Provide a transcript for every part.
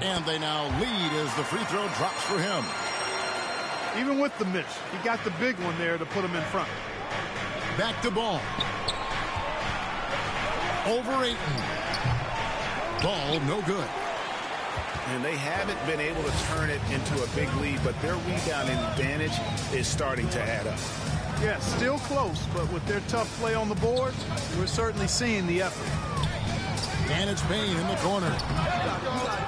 And they now lead as the free throw drops for him. Even with the miss, he got the big one there to put him in front. Back to Ball. Over Ayton. Ball no good. And they haven't been able to turn it into a big lead, but their rebounding advantage is starting to add up. Yeah, still close, but with their tough play on the board, we're certainly seeing the effort. And it's Payne in the corner.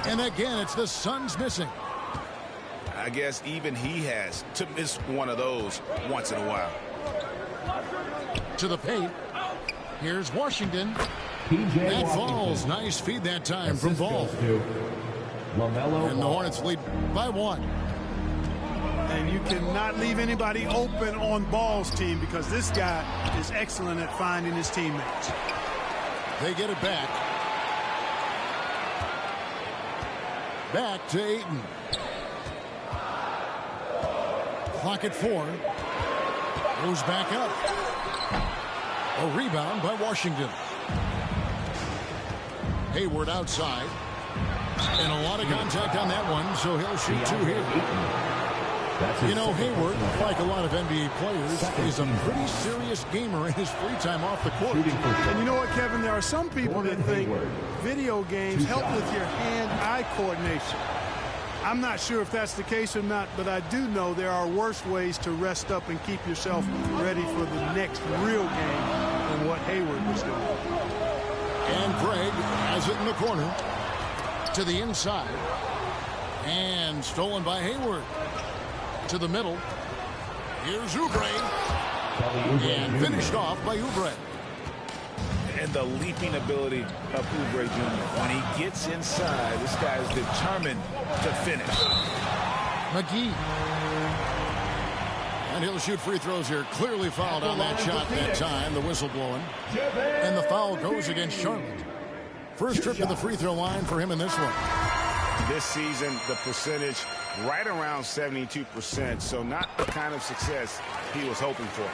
And again, it's the Suns missing. I guess even he has to miss one of those once in a while. To the paint. Here's Washington. That falls. Nice feed that time from Ball. And the Hornets lead by 1. And you cannot leave anybody open on Ball's team because this guy is excellent at finding his teammates. They get it back. Back to Ayton. Clock at 4. Goes back up. A rebound by Washington. Hayward outside. And a lot of contact on that one, so he'll shoot 2 here. You know, Hayward, like a lot of NBA players, is a pretty serious gamer in his free time off the court. And you know what, Kevin? There are some people that think video games help with your hand-eye coordination. I'm not sure if that's the case or not, but I do know there are worse ways to rest up and keep yourself ready for the next real game than what Hayward was doing. And Craig has it in the corner to the inside. And stolen by Hayward. To the middle. Here's Oubre. And finished off by Oubre. And the leaping ability of Oubre Jr. When he gets inside, this guy is determined to finish. McGee. And he'll shoot free throws here. Clearly fouled on that shot that time. The whistle blowing. And the foul goes against Charlotte. First trip to the free throw line for him in this one. This season, the percentage right around 72%, so not the kind of success he was hoping for.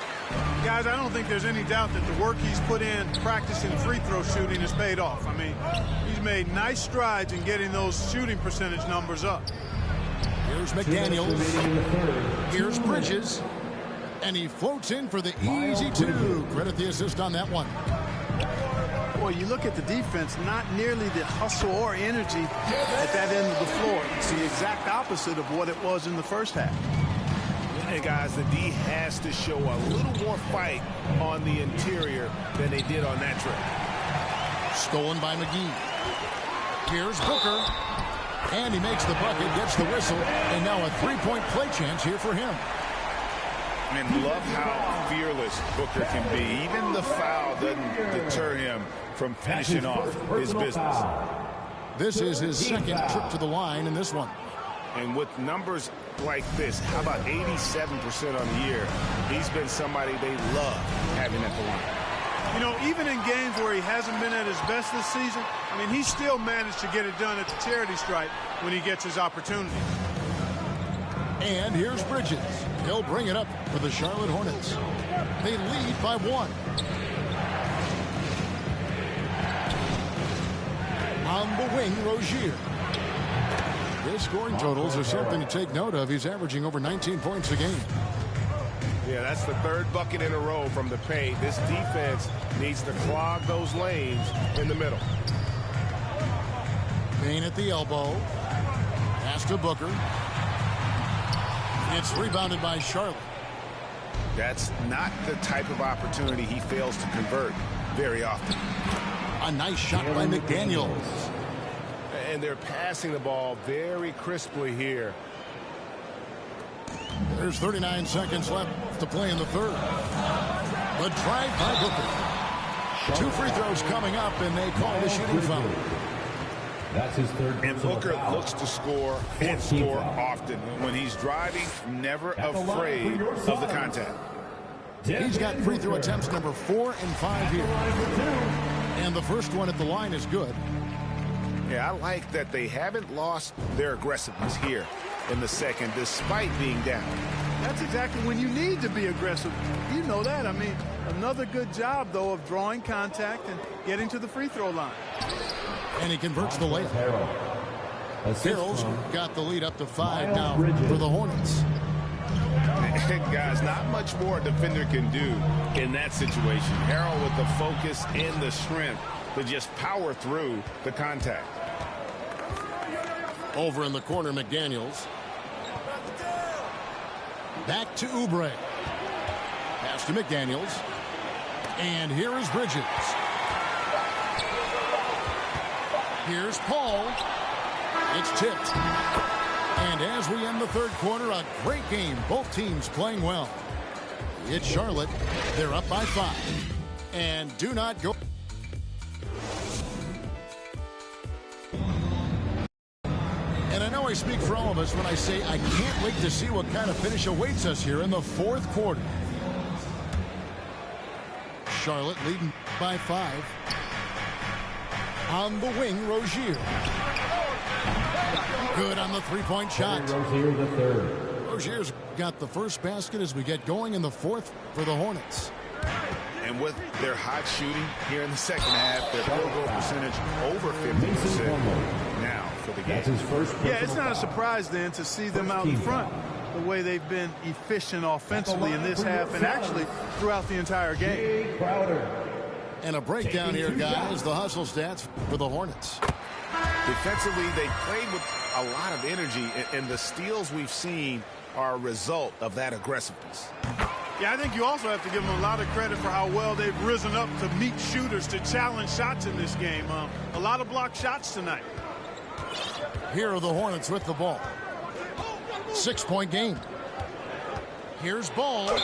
Guys, I don't think there's any doubt that the work he's put in practicing free throw shooting has paid off. I mean, he's made nice strides in getting those shooting percentage numbers up. Here's McDaniels. Here's Bridges. And he floats in for the easy 2. Credit the assist on that one. Boy, you look at the defense, not nearly the hustle or energy at that end of the floor. It's the exact opposite of what it was in the first half. And guys, the D has to show a little more fight on the interior than they did on that trip. Stolen by McGee. Here's Booker. And he makes the bucket, gets the whistle, and now a 3-point play chance here for him. And love how fearless Booker can be. Even the foul doesn't deter him from finishing off his business. This is his second trip to the line in this one. And with numbers like this, how about 87% on the year? He's been somebody they love having at the line. You know, even in games where he hasn't been at his best this season, I mean, he still managed to get it done at the charity stripe when he gets his opportunity. And here's Bridges. He'll bring it up for the Charlotte Hornets. They lead by 1. On the wing, Rozier. His scoring totals are something to take note of. He's averaging over 19 points a game. Yeah, that's the 3rd bucket in a row from the paint. This defense needs to clog those lanes in the middle. Payne at the elbow. Pass to Booker. It's rebounded by Charlotte. That's not the type of opportunity he fails to convert very often. A nice shot by McDaniels. And they're passing the ball very crisply here. There's 39 seconds left to play in the 3rd. The drive by Booker. 2 free throws coming up, and they call the shooting foul. That's his 3rd. And Booker looks to score and score often. When he's driving, never afraid of the contact. He's got free throw attempts number 4 and 5 here. And the first one at the line is good. Yeah, I like that they haven't lost their aggressiveness here in the second, despite being down. That's exactly when you need to be aggressive. You know that. I mean, another good job, though, of drawing contact and getting to the free throw line. And he converts the layup. Harrell's got the lead up to 5 now for the Hornets. And guys, not much more a defender can do in that situation. Harrell with the focus and the strength to just power through the contact. Over in the corner, McDaniels. Back to Oubre. Pass to McDaniels. And here is Bridges. Here's Paul. It's tipped. And as we end the third quarter, a great game. Both teams playing well. It's Charlotte. They're up by 5. And do not go. And I know I speak for all of us when I say I can't wait to see what kind of finish awaits us here in the fourth quarter. Charlotte leading by 5. On the wing, Rozier. Good on the three-point shot. Rozier the third. Rozier's got the first basket as we get going in the fourth for the Hornets. And with their hot shooting here in the second half, their field goal percentage over 50% now for the game. That's his first. Yeah, it's not a surprise then to see them out in front the way they've been efficient offensively in this half and actually throughout the entire game. And a breakdown here, guys. The hustle stats for the Hornets. Defensively, they played with a lot of energy, and the steals we've seen are a result of that aggressiveness. Yeah, I think you also have to give them a lot of credit for how well they've risen up to meet shooters, to challenge shots in this game. A lot of blocked shots tonight. Here are the Hornets with the ball. 6-point game. Here's Ball.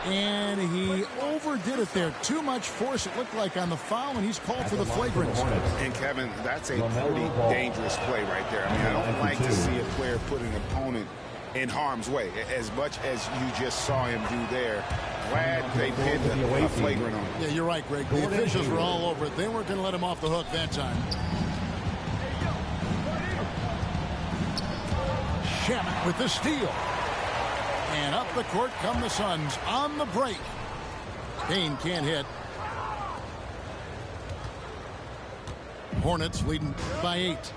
And he overdid it there. Too much force, it looked like, on the foul, and he's called for the flagrant. And, Kevin, that's a pretty dangerous play right there. I mean, I don't like to see a player put an opponent in harm's way, as much as you just saw him do there. Glad they pinned a flagrant on him. Yeah, you're right, Greg. The officials were all over it. They weren't going to let him off the hook that time. Shamet with the steal. And up the court come the Suns on the break. Kane can't hit. Hornets leading by 8.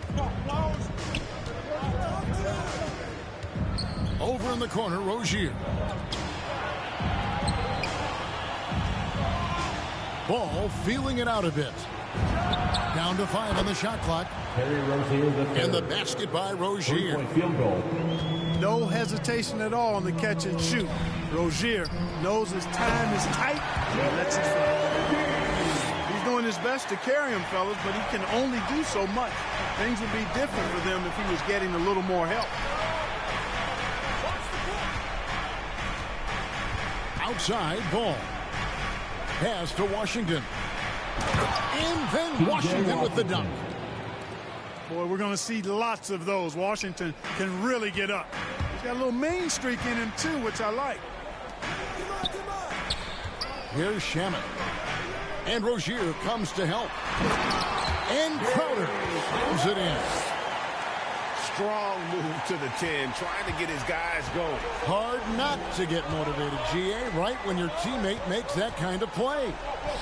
Over in the corner, Rozier. Ball feeling it out a bit. Down to 5 on the shot clock. And the basket by Rozier. Field goal. No hesitation at all on the catch and shoot. Rozier knows his time is tight and lets it fly. He's doing his best to carry him, fellas, but he can only do so much. Things would be different for them if he was getting a little more help. Outside ball. Pass to Washington. And then Washington with the dunk. Boy, we're going to see lots of those. Washington can really get up. He's got a little main streak in him, too, which I like. Here's Shamet. And Rozier comes to help. And Crowder throws it in. Strong move to the 10, trying to get his guys going. Hard not to get motivated, GA, right when your teammate makes that kind of play.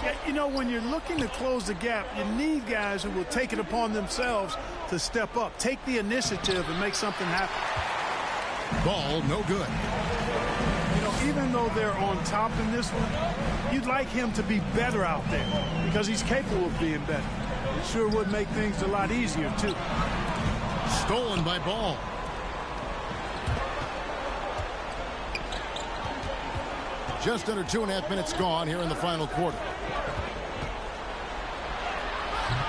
Yeah, you know, when you're looking to close the gap, you need guys who will take it upon themselves to step up, take the initiative, and make something happen. Ball no good. You know, even though they're on top in this one, you'd like him to be better out there because he's capable of being better. It sure would make things a lot easier, too. Stolen by Ball. Just under 2.5 minutes gone here in the final quarter.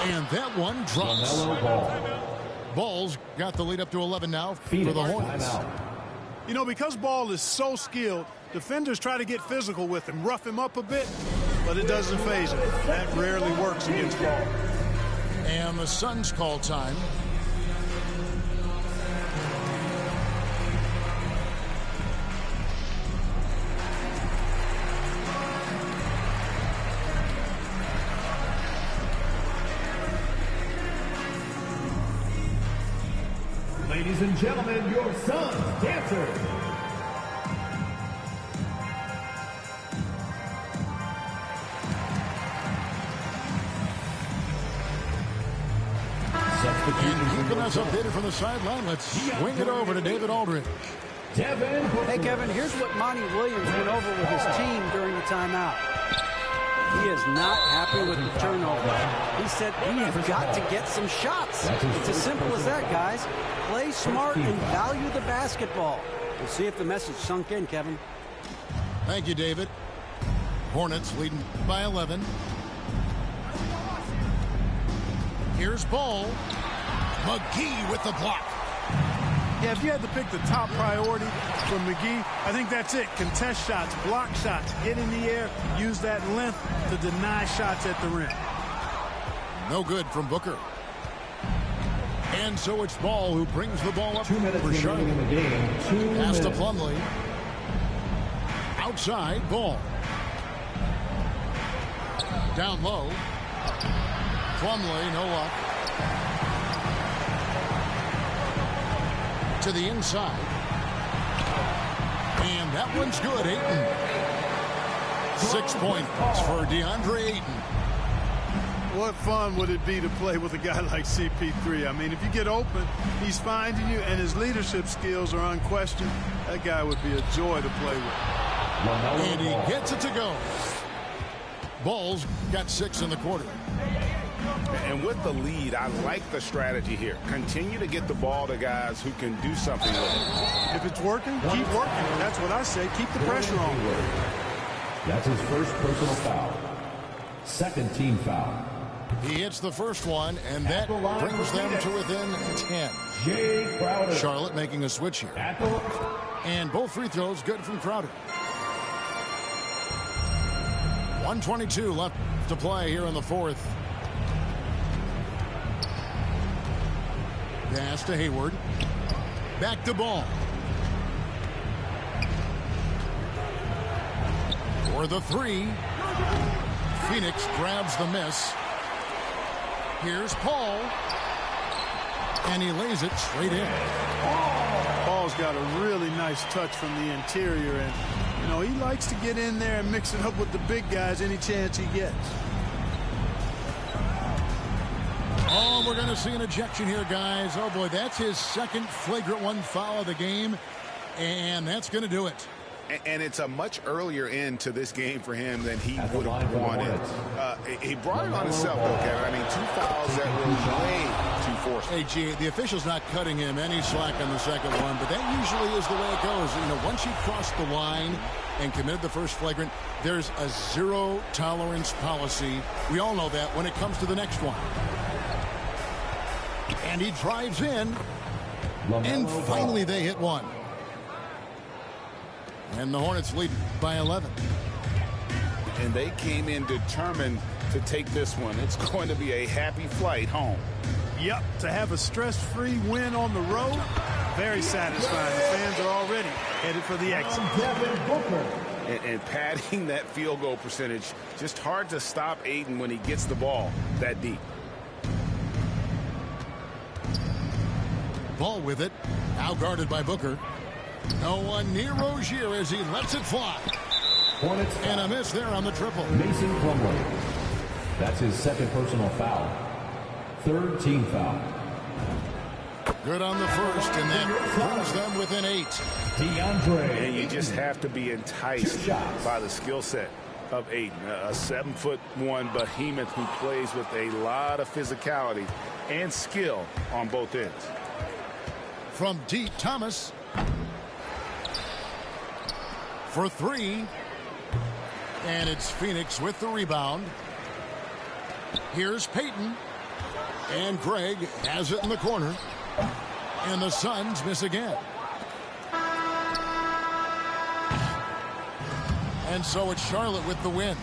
And that one drops. Ball's got the lead up to 11 now for the Hornets. You know, because Ball is so skilled, defenders try to get physical with him, rough him up a bit, but it doesn't faze him. That rarely works against Ball. And the Suns call time. Ladies and gentlemen, your Suns dancers. And keeping us updated from the sideline, let's swing it over to David Aldridge. Hey, Kevin, here's what Monty Williams went over with his team during the timeout. He is not happy with the turnover. He said, we have got to get some shots. It's as simple as that, guys. Play smart and value the basketball. We'll see if the message sunk in, Kevin. Thank you, David. Hornets leading by 11. Here's Ball. McGee with the block. Yeah, if you had to pick the top priority for McGee, I think that's it. Contest shots, block shots, get in the air, use that length to deny shots at the rim. No good from Booker. And so it's Ball who brings the ball up for Charlotte. Pass to Plumlee. Outside, Ball. Down low. Plumlee, no luck. To the inside. And that one's good, Ayton. 6 points for DeAndre Ayton. What fun would it be to play with a guy like CP3? I mean, if you get open, he's finding you, and his leadership skills are unquestioned. That guy would be a joy to play with. And he gets it to go. Ball's got 6 in the quarter. And with the lead, I like the strategy here. Continue to get the ball to guys who can do something with it. If it's working, keep working. That's what I say. Keep the pressure on. That's his first personal foul. Second team foul. He hits the first one, and that brings them to within 10. Jay Crowder. Charlotte making a switch here. And both free throws good from Crowder. 1:22 left to play here in the fourth. Pass to Hayward. Back to Ball. For the three. Phoenix grabs the miss. Here's Paul. And he lays it straight in. Paul's got a really nice touch from the interior. And, you know, he likes to get in there and mix it up with the big guys any chance he gets. Oh, we're going to see an ejection here, guys. Oh, boy, that's his second flagrant one foul of the game. And that's going to do it. And it's a much earlier end to this game for him than he would have wanted. He brought it on himself, though, Kevin. I mean, 2 fouls that were way too forceful. Hey, G, the official's not cutting him any slack on the second one, but that usually is the way it goes. You know, once you cross the line and committed the first flagrant, there's a zero-tolerance policy. We all know that when it comes to the next one. And he drives in, and finally they hit one. And the Hornets lead by 11. And they came in determined to take this one. It's going to be a happy flight home. Yep, to have a stress-free win on the road, very satisfying. The fans are already headed for the exit. And padding that field goal percentage, just hard to stop Ayton when he gets the ball that deep. Ball with it, now guarded by Booker. No one near Rozier as he lets it fly. Hornets and a miss there on the triple. Mason Plumlee. That's his second personal foul. Third team foul. Good on the first, and that brings them within 8. DeAndre. And you just have to be enticed by the skill set of Ayton, a 7'1" behemoth who plays with a lot of physicality and skill on both ends. From deep, Thomas. For 3. And it's Phoenix with the rebound. Here's Payton. And Greg has it in the corner. And the Suns miss again. And so it's Charlotte with the win.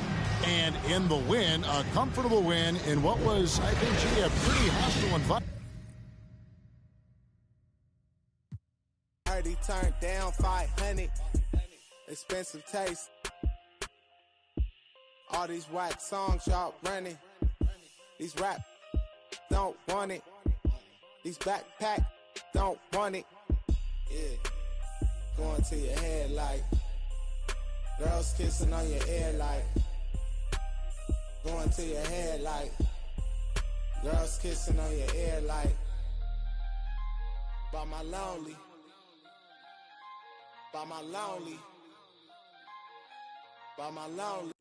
And in the win, a comfortable win in what was, I think, G, a pretty hostile environment. He turned down 500. Expensive taste. All these whack songs y'all running. These rap don't want it. These backpack don't want it. Yeah. Going to your head like girls kissing on your ear like going to your head like Girls kissing on your ear like, by my lonely, by my lonely, by my lonely.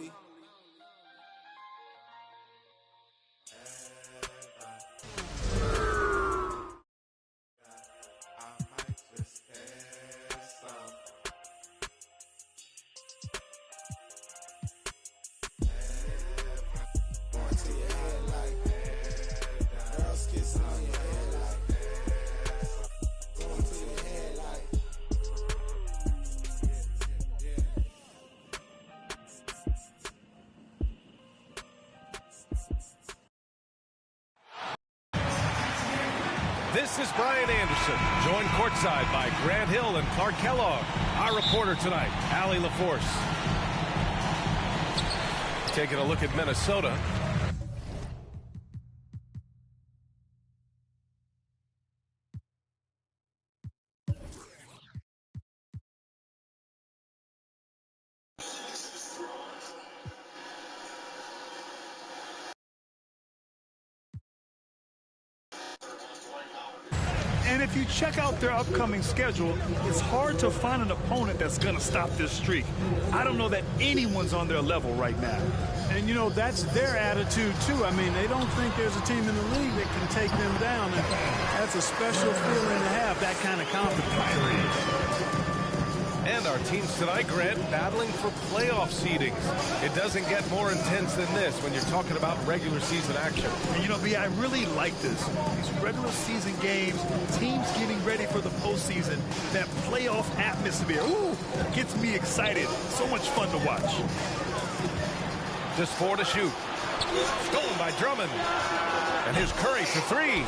This is Brian Anderson, joined courtside by Grant Hill and Clark Kellogg. Our reporter tonight, Allie LaForce. Taking a look at Minnesota. And if you check out their upcoming schedule, it's hard to find an opponent that's going to stop this streak. I don't know that anyone's on their level right now. And, you know, that's their attitude, too. I mean, they don't think there's a team in the league that can take them down. And that's a special feeling to have, that kind of confidence. And our teams tonight, Grant, battling for playoff seedings. It doesn't get more intense than this when you're talking about regular season action. And you know, B, I really like this. These regular season games, teams getting ready for the postseason, that playoff atmosphere, ooh, gets me excited. So much fun to watch. Just 4 to shoot. Stolen by Drummond. And here's Curry for 3.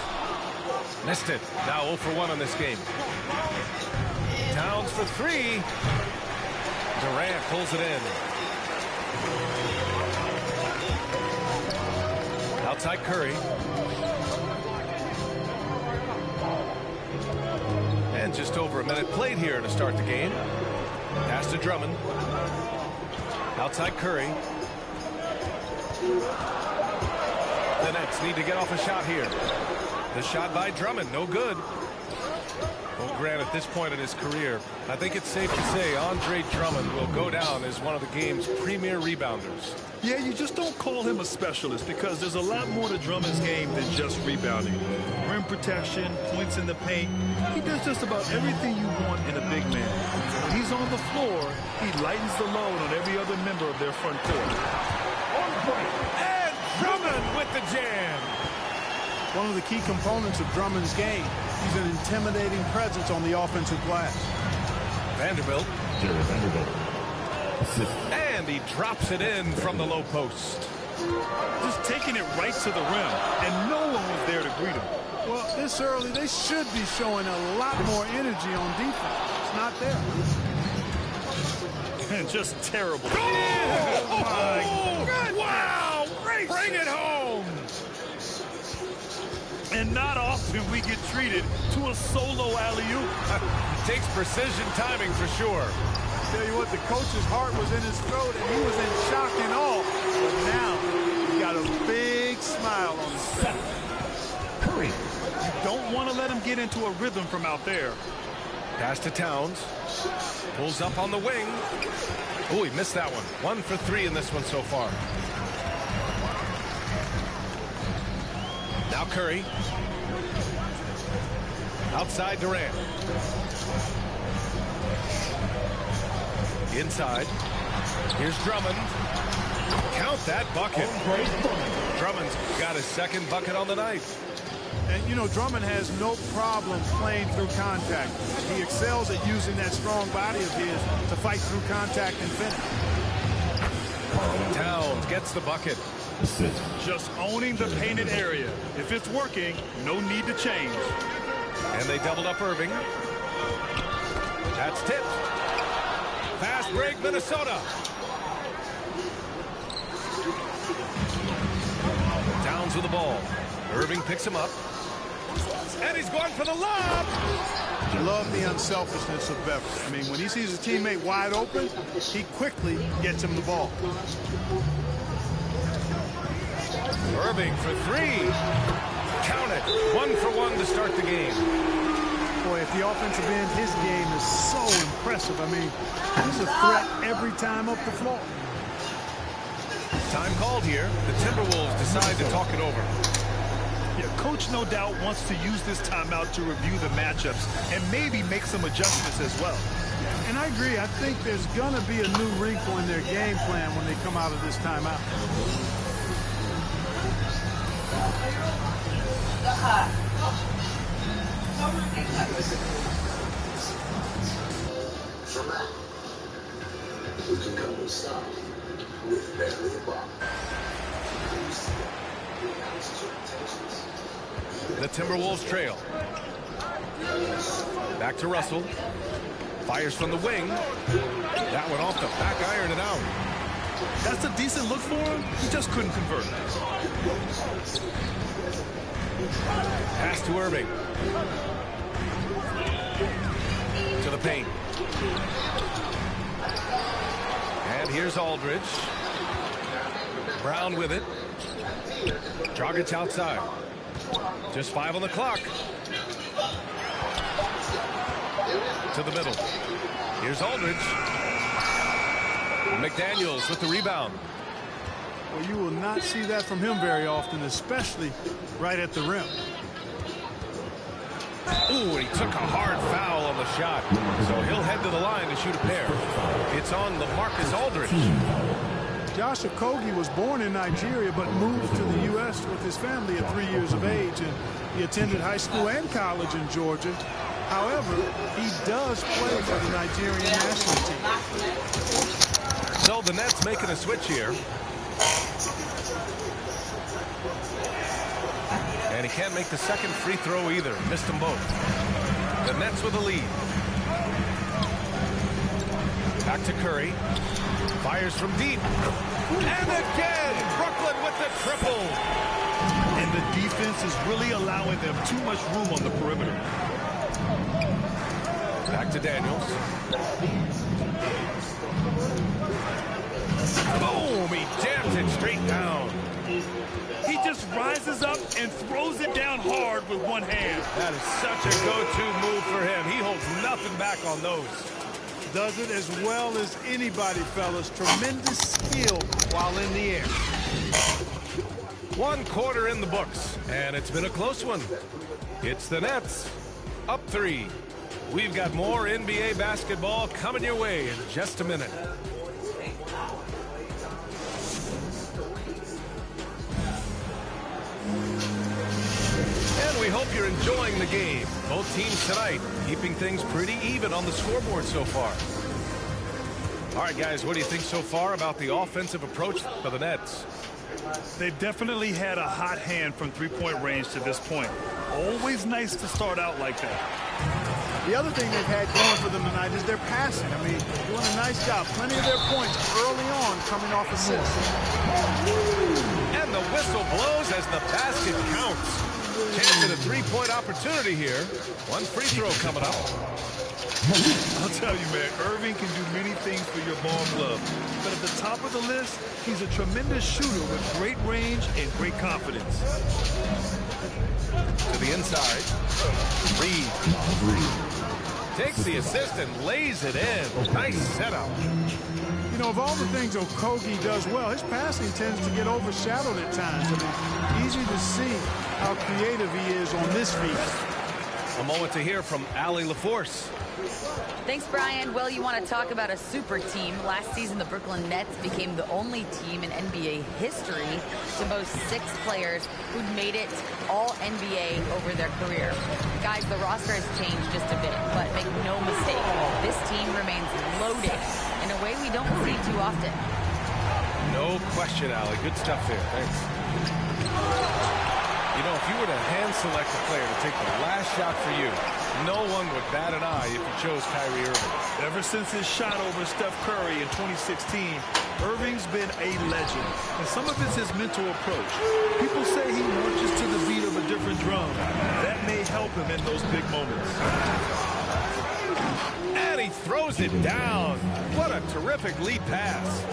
Missed it. Now 0 for 1 on this game. Towns for 3. Durant pulls it in. Outside Curry. And just over a minute played here to start the game. Pass to Drummond. Outside Curry. The Nets need to get off a shot here. The shot by Drummond, no good. Well, Grant, at this point in his career, I think it's safe to say Andre Drummond will go down as one of the game's premier rebounders. Yeah, you just don't call him a specialist because there's a lot more to Drummond's game than just rebounding. Rim protection, points in the paint. He does just about everything you want in a big man. When he's on the floor, he lightens the load on every other member of their front court. And Drummond with the jam. One of the key components of Drummond's game. He's an intimidating presence on the offensive glass. Vanderbilt. And he drops it in from the low post. Just taking it right to the rim, and no one was there to greet him. Well, this early, they should be showing a lot more energy on defense. It's not there. And just terrible. Oh, my God. Wow! Bring it home! And not often we get treated to a solo alley-oop. Takes precision timing for sure. Tell you what, the coach's heart was in his throat and he was in shock and awe. But now he got a big smile on his face. Curry. You don't want to let him get into a rhythm from out there. Pass to Towns. Pulls up on the wing. Oh, he missed that one. 1 for 3 in this one so far. Now Curry. Outside Durant. Inside. Here's Drummond. Count that bucket. Drummond's got his second bucket on the night. And, you know, Drummond has no problem playing through contact. He excels at using that strong body of his to fight through contact and finish. Towns gets the bucket. Just owning the painted area. If it's working, no need to change. And they doubled up Irving. That's tipped. Fast break, Minnesota. Towns with the ball. Irving picks him up. And he's going for the lob. I love the unselfishness of Beverly. I mean, when he sees a teammate wide open, he quickly gets him the ball. Irving for three. Count it. 1 for 1 to start the game. Boy, if the offensive end, his game is so impressive. I mean, he's a threat every time up the floor. Time called here. The Timberwolves decide to talk it over. Yeah, coach no doubt wants to use this timeout to review the matchups and maybe make some adjustments as well. And I agree. I think there's going to be a new wrinkle in their game plan when they come out of this timeout. We can come inside with barely a ball. The Timberwolves trail. Back to Russell. Fires from the wing. That one off the back iron and out. That's a decent look for him. He just couldn't convert. Pass to Irving. To the paint. And here's Aldridge. Brown with it. Dragic outside. Just 5 on the clock. To the middle. Here's Aldridge. McDaniels with the rebound. Well, you will not see that from him very often, especially right at the rim. Ooh, and he took a hard foul on the shot. So he'll head to the line to shoot a pair. It's on LaMarcus Aldridge. Josh Okogie was born in Nigeria but moved to the U.S. with his family at 3 years of age, and he attended high school and college in Georgia. However, he does play for the Nigerian national team. So the Nets making a switch here. And he can't make the second free throw either. Missed them both. The Nets with a lead. Back to Curry. Fires from deep. And again, Brooklyn with the triple. And the defense is really allowing them too much room on the perimeter. Back to Daniels. Boom! He jams it straight down. He just rises up and throws it down hard with one hand. That is such a go-to move for him. He holds nothing back on those. Does it as well as anybody, fellas. Tremendous skill while in the air. 1 quarter in the books, and it's been a close one. It's the Nets, up 3. We've got more NBA basketball coming your way in just a minute. And we hope you're enjoying the game. Both teams tonight keeping things pretty even on the scoreboard so far. All right, guys, what do you think so far about the offensive approach for the Nets? They've definitely had a hot hand from three-point range to this point. Always nice to start out like that. The other thing they've had going for them tonight is their passing. I mean, doing a nice job. Plenty of their points early on coming off assists. And the whistle blows as the basket counts. Chance at a three-point opportunity here. 1 free throw coming up. I'll tell you, man, Irving can do many things for your ball club. But at the top of the list, he's a tremendous shooter with great range and great confidence. To the inside. Reed. Takes the assist and lays it in. Nice setup. You know, of all the things Okogie does well, his passing tends to get overshadowed at times. I mean, easy to see how creative he is on this feat. A moment to hear from Allie LaForce. Thanks, Brian. Well, you want to talk about a super team. Last season, the Brooklyn Nets became the only team in NBA history to boast 6 players who'd made it all NBA over their career. Guys, the roster has changed just a bit, but make no mistake, this team remains loaded in a way we don't see too often. No question, Allie. Good stuff there. Thanks. You know, if you were to hand select a player to take the last shot for you, no one would bat an eye if you chose Kyrie Irving. Ever since his shot over Steph Curry in 2016, Irving's been a legend. And some of it's his mental approach. People say he marches to the beat of a different drum. That may help him in those big moments. And he throws it down. What a terrific lead pass.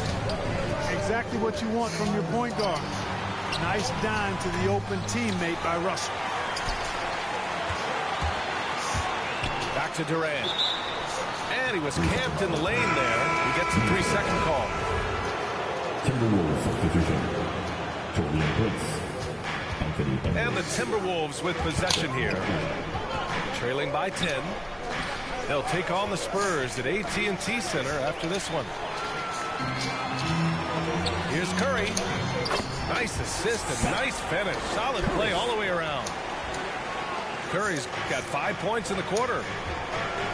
Exactly what you want from your point guard. Nice dime to the open teammate by Russell. Back to Durant. And he was camped in the lane there. He gets a 3-second call. Timberwolves substitution. Torian Prince. And the Timberwolves with possession here. Trailing by 10. They'll take on the Spurs at AT&T Center after this one. Here's Curry. Nice assist and nice finish. Solid play all the way around. Curry's got 5 points in the quarter.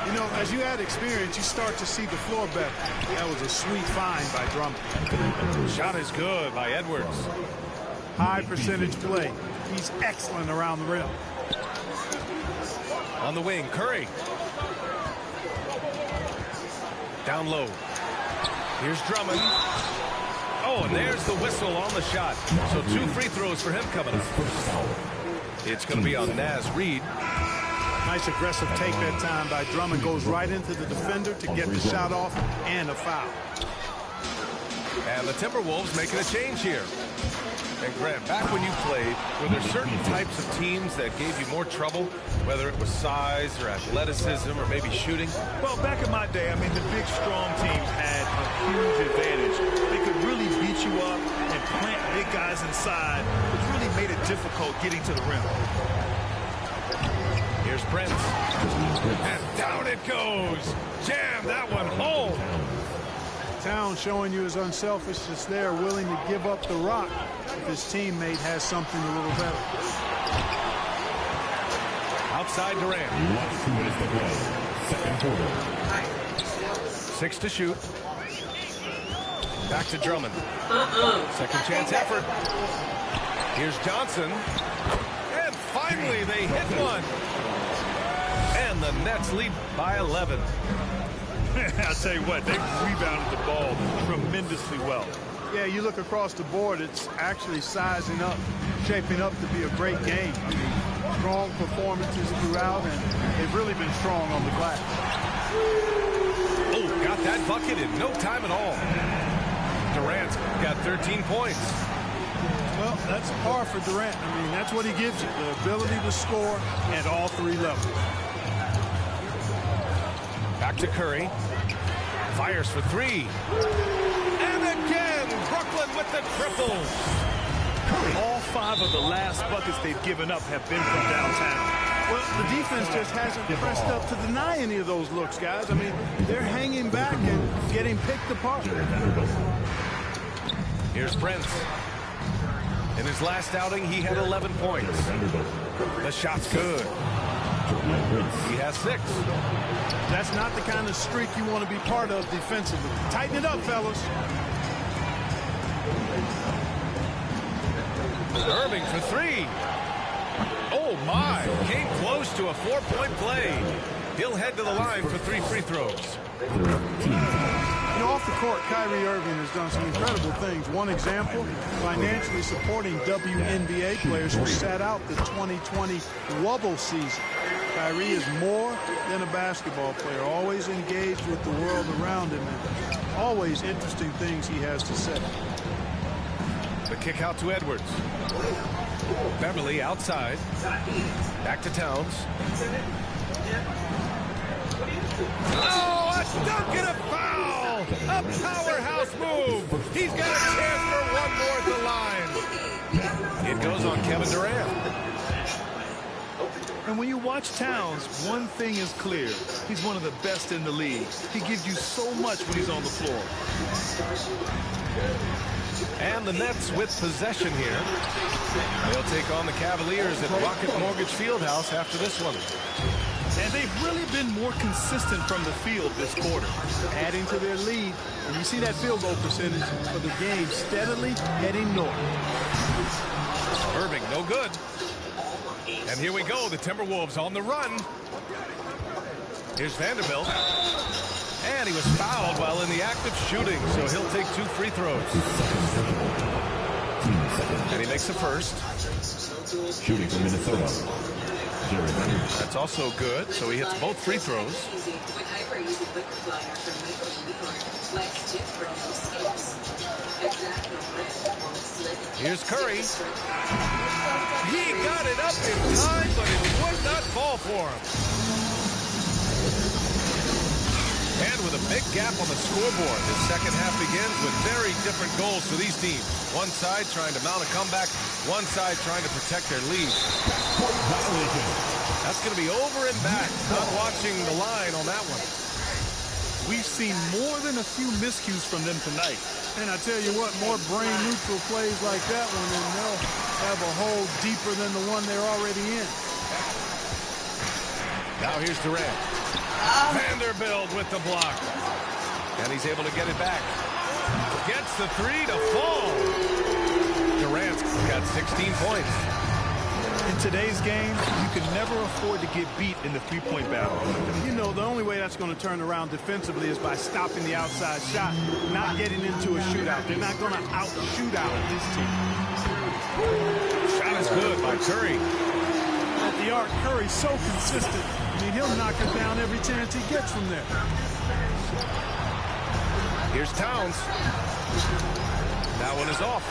You know, as you add experience, you start to see the floor better. That was a sweet find by Drummond. Shot is good by Edwards. High percentage play. He's excellent around the rim. On the wing, Curry. Down low. Here's Drummond. Oh, and there's the whistle on the shot. So 2 free throws for him coming up. It's going to be on Naz Reid. Nice aggressive take that time by Drummond. Goes right into the defender to get the shot off and a foul. And the Timberwolves making a change here. And Grant, back when you played, were there certain types of teams that gave you more trouble, whether it was size or athleticism or maybe shooting? Well, back in my day, I mean, the big, strong teams had a huge advantage. They could really beat you up and plant big guys inside, which really made it difficult getting to the rim. Here's Prince. And down it goes. Jam that one home. Towns showing you his unselfishness there, willing to give up the rock if his teammate has something a little better. Outside Durant. 6 to shoot. Back to Drummond. Second chance effort. Here's Johnson. And finally they hit one. And the Nets lead by 11. I'll tell you what, they rebounded the ball tremendously well. Yeah, you look across the board, it's actually sizing up, shaping up to be a great game. I mean, strong performances throughout, and they've really been strong on the glass. Oh, got that bucket in no time at all. Durant's got 13 points. Well, that's par for Durant. I mean, that's what he gives you, the ability to score at all 3 levels. Back to Curry. Fires for 3. And again, Brooklyn with the triple. All 5 of the last buckets they've given up have been from downtown. Well, the defense just hasn't pressed up to deny any of those looks, guys. I mean, they're hanging back and getting picked apart. Here's Prince. In his last outing, he had 11 points. The shot's good. He has 6. That's not the kind of streak you want to be part of defensively. Tighten it up, fellas. Irving for 3. Oh, my. Came close to a 4-point play. He'll head to the line for 3 free throws. You know, off the court, Kyrie Irving has done some incredible things. One example, financially supporting WNBA players who sat out the 2020 Wubble season. Kyrie is more than a basketball player, always engaged with the world around him, and always interesting things he has to say. The kick out to Edwards. Beverly outside. Back to Towns. Oh, a dunk and a foul! A powerhouse move! He's got a chance for one more at the line. It goes on Kevin Durant. And when you watch Towns, one thing is clear. He's one of the best in the league. He gives you so much when he's on the floor. And the Nets with possession here. They'll take on the Cavaliers at Rocket Mortgage Fieldhouse after this one. And they've really been more consistent from the field this quarter. Adding to their lead, and you see that field goal percentage for the game steadily heading north. Irving, no good. And here we go, the Timberwolves on the run. Here's Vanderbilt. And he was fouled while in the act of shooting, so he'll take 2 free throws. And he makes the first. Shooting from Minnesota. That's also good, so he hits both free throws. Here's Curry. He got it up in time, but it would not fall for him. And with a big gap on the scoreboard, the second half begins with very different goals for these teams. One side trying to mount a comeback, one side trying to protect their lead. That's going to be over and back. Not watching the line on that one. We've seen more than a few miscues from them tonight. And I tell you what, more brain-neutral plays like that one, and they'll have a hole deeper than the one they're already in. Now here's Durant. Vanderbilt with the block. And he's able to get it back. Gets the three to fall. Durant's got 16 points. In today's game, you can never afford to get beat in the three-point battle. You know, the only way that's going to turn around defensively is by stopping the outside shot, not getting into a shootout. They're not going to out-shootout this team. Shot is good by Curry. At the arc, Curry's so consistent. I mean, he'll knock it down every chance he gets from there. Here's Towns. That one is off.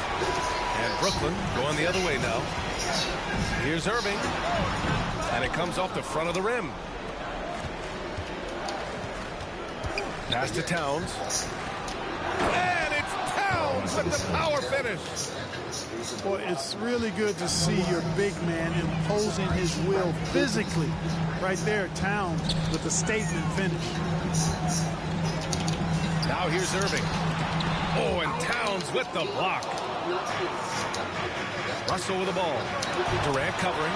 And Brooklyn going the other way now. Here's Irving. And it comes off the front of the rim. Pass to Towns. And it's Towns with the power finish. Boy, it's really good to see your big man imposing his will physically. Right there, Towns with a statement finish. Now here's Irving. Oh, and Towns with the block. Russell with the ball. Durant covering.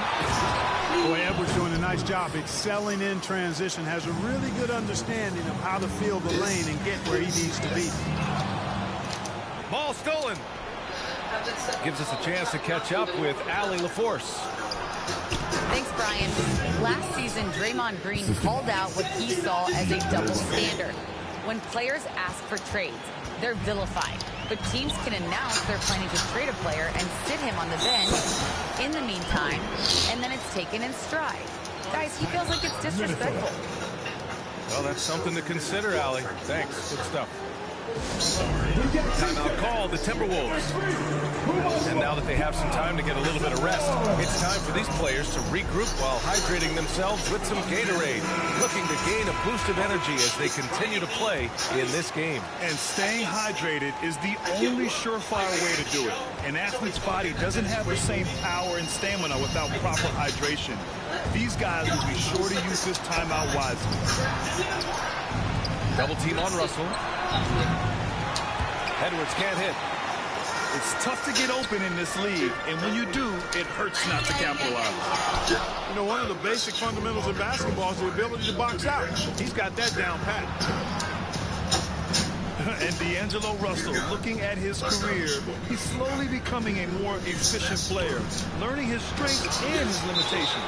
Boy, Edwards doing a nice job excelling in transition. Has a really good understanding of how to fill the lane and get where he needs to be. Ball stolen. Gives us a chance to catch up with Allie LaForce. Thanks, Brian. Last season, Draymond Green called out what he saw as a double standard. When players ask for trades, they're vilified. But teams can announce they're planning to trade a player and sit him on the bench in the meantime, and then it's taken in stride. Guys, he feels like it's disrespectful. Well, that's something to consider, Allie. Thanks. Good stuff. Timeout called the Timberwolves. And now that they have some time to get a little bit of rest, it's time for these players to regroup while hydrating themselves with some Gatorade, looking to gain a boost of energy as they continue to play in this game. And staying hydrated is the only surefire way to do it. An athlete's body doesn't have the same power and stamina without proper hydration. These guys will be sure to use this timeout wisely. Double team on Russell. Edwards can't hit. It's tough to get open in this league, and when you do, it hurts not to capitalize. You know, one of the basic fundamentals of basketball is the ability to box out. He's got that down pat. And D'Angelo Russell, looking at his career, he's slowly becoming a more efficient player, learning his strengths and his limitations.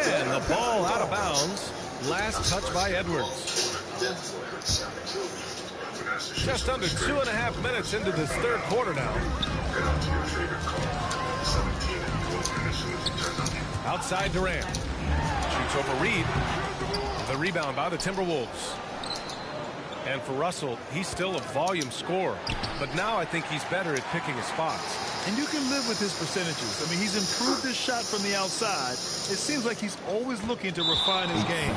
And the ball out of bounds. Last touch by Edwards. Just under 2.5 minutes into this third quarter now. Outside Durant. Shoots over Reed. The rebound by the Timberwolves. And for Russell, he's still a volume scorer. But now I think he's better at picking his spots. And you can live with his percentages. I mean, he's improved his shot from the outside. It seems like he's always looking to refine his game.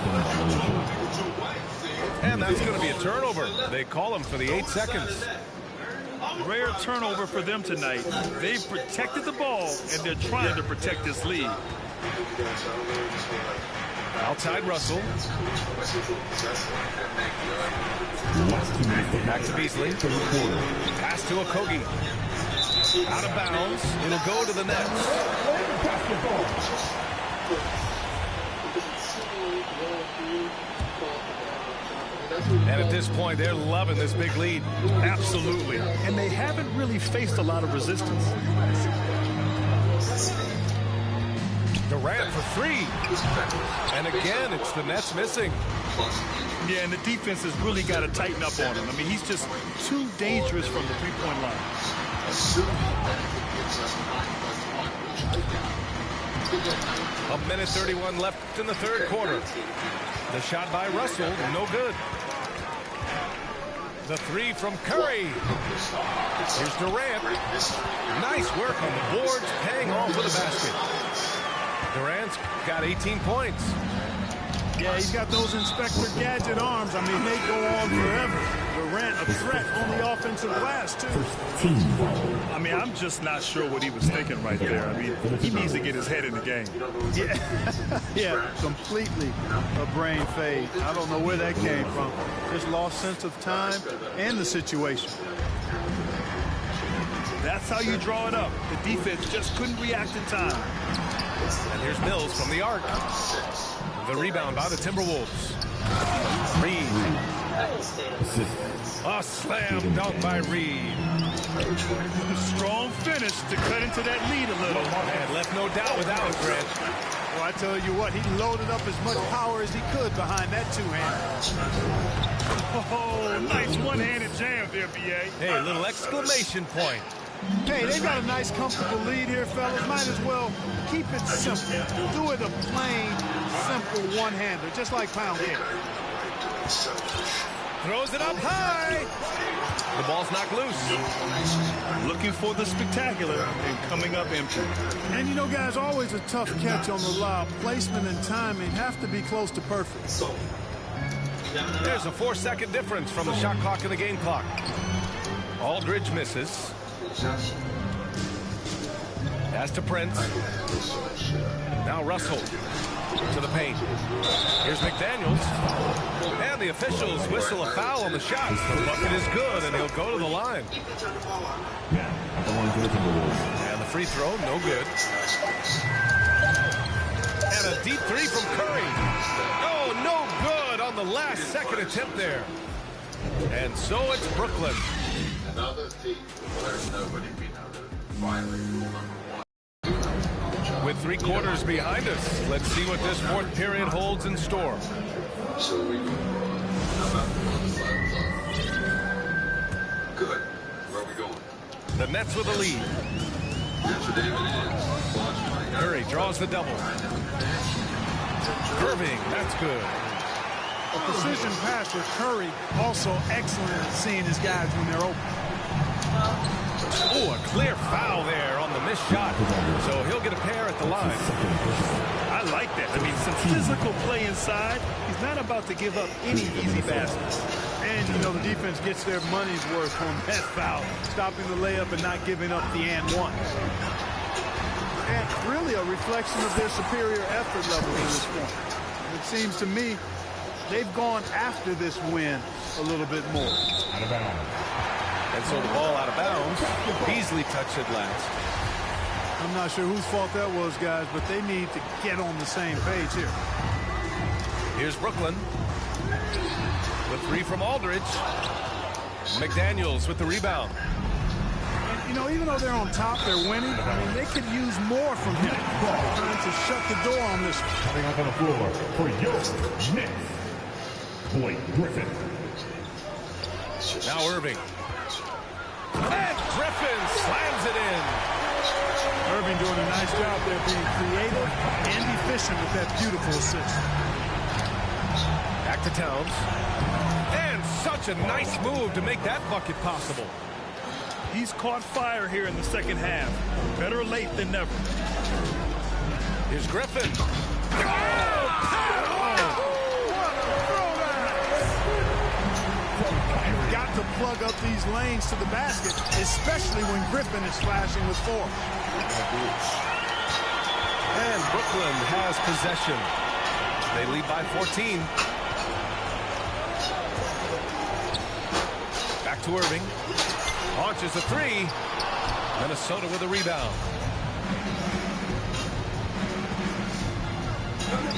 And that's going to be a turnover. They call him for the 8 seconds. Rare turnover for them tonight. They've protected the ball, and they're trying to protect this lead. Outside Russell. Back to Beasley. Pass to Okogie. Out of bounds. It'll go to the Nets. And at this point, they're loving this big lead. Absolutely. And they haven't really faced a lot of resistance. Durant for three. And again, it's the Nets missing. Yeah, and the defense has really got to tighten up on him. I mean, he's just too dangerous from the three-point line. minute 31 left in the third quarter. The shot by Russell, no good. The three from Curry. Here's Durant. Nice work on the boards, paying off with a basket. Durant's got 18 points. Yeah, he's got those Inspector Gadget arms. I mean, they go on forever. Durant, a threat on the offensive glass, too. I mean, I'm just not sure what he was thinking right there. I mean, he needs to get his head in the game. Yeah, yeah, completely a brain fade. I don't know where that came from. Just lost sense of time and the situation. That's how you draw it up. The defense just couldn't react in time. And here's Mills from the arc. The rebound by the Timberwolves. Reed. A slam dunk by Reed. Strong finish to cut into that lead a little. And left no doubt without it, Grant. Well, I tell you what, he loaded up as much power as he could behind that two-hander. Oh, nice one-handed jam there, B.A. Hey, a little exclamation point. Hey, they've got a nice, comfortable lead here, fellas. Might as well keep it simple. Do it a plain, simple one-hander, just like pound cake. Throws it up high. The ball's knocked loose. Looking for the spectacular and coming up empty. And, you know, guys, always a tough catch on the lob. Placement and timing have to be close to perfect. There's a 4-second difference from the shot clock and the game clock. Aldridge misses. Pass to Prince. Now Russell to the paint. Here's McDaniels. And the officials whistle a foul on the shot. The bucket is good, and he'll go to the line. And the free throw, no good. And a deep three from Curry. Oh, no good on the last second attempt there. And so it's Brooklyn. Another team where nobody been able to With 3 quarters behind us, let's see what this fourth period holds in store. So we good. Where are we going? The Nets with a lead. Curry draws the double. Irving, that's good. A precision pass with Curry, also excellent at seeing his guys when they're open. Oh, a clear foul there on the missed shot. So he'll get a pair at the line. I like that. I mean, some physical play inside. He's not about to give up any easy baskets. And, you know, the defense gets their money's worth on that foul, stopping the layup and not giving up the and one. And really a reflection of their superior effort level at this point. It seems to me they've gone after this win a little bit more. Out of bounds. And so the ball out of bounds. Beasley touched it last. I'm not sure whose fault that was, guys, but they need to get on the same page here. Here's Brooklyn. The 3 from Aldridge. McDaniels with the rebound. And, you know, even though they're on top, they're winning. I mean, they could use more from him. Trying to shut the door on this one. Coming up on the floor for your Knicks, Blake Griffin. Now Irving. And Griffin slams it in. Irving doing a nice job there, being creative and efficient with that beautiful assist. Back to Towns. And such a nice move to make that bucket possible. He's caught fire here in the second half. Better late than never. Here's Griffin. You've got to plug up these lanes to the basket, especially when Griffin is flashing with force. And Brooklyn has possession. They lead by 14. Back to Irving. Launches a 3. Minnesota with a rebound.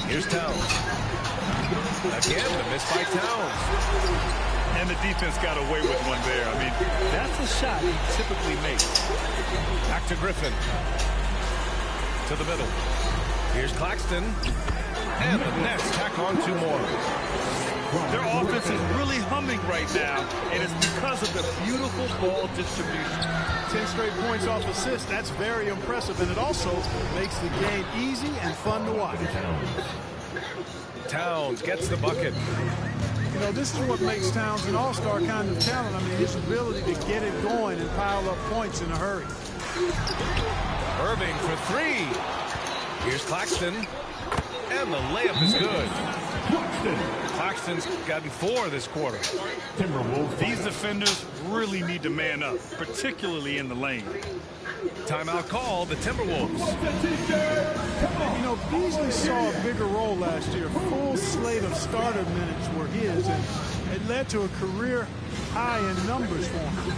Here's Towns. Again, the miss by Towns. And the defense got away with one there. I mean, that's a shot he typically makes. Back to Griffin. To the middle. Here's Claxton. And the Nets tack on 2 more. Their offense is really humming right now, and it's because of the beautiful ball distribution. 10 straight points off assists. That's very impressive, and it also makes the game easy and fun to watch. Towns gets the bucket. You know, this is what makes Towns an all-star kind of talent. I mean, his ability to get it going and pile up points in a hurry. Irving for three. Here's Claxton. And the layup is good. Claxton's gotten 4 this quarter. These defenders really need to man up, particularly in the lane. Timeout call, the Timberwolves. You know, Beasley saw a bigger role last year. Full slate of starter minutes were his, and it led to a career high in numbers for him.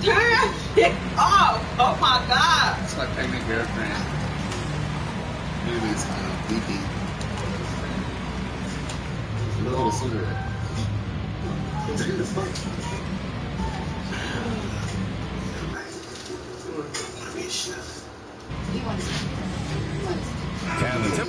Turn it off! Oh my God! That's my pregnant girlfriend. Look at this beeping. Little cigarette. Take this one. Can the tip?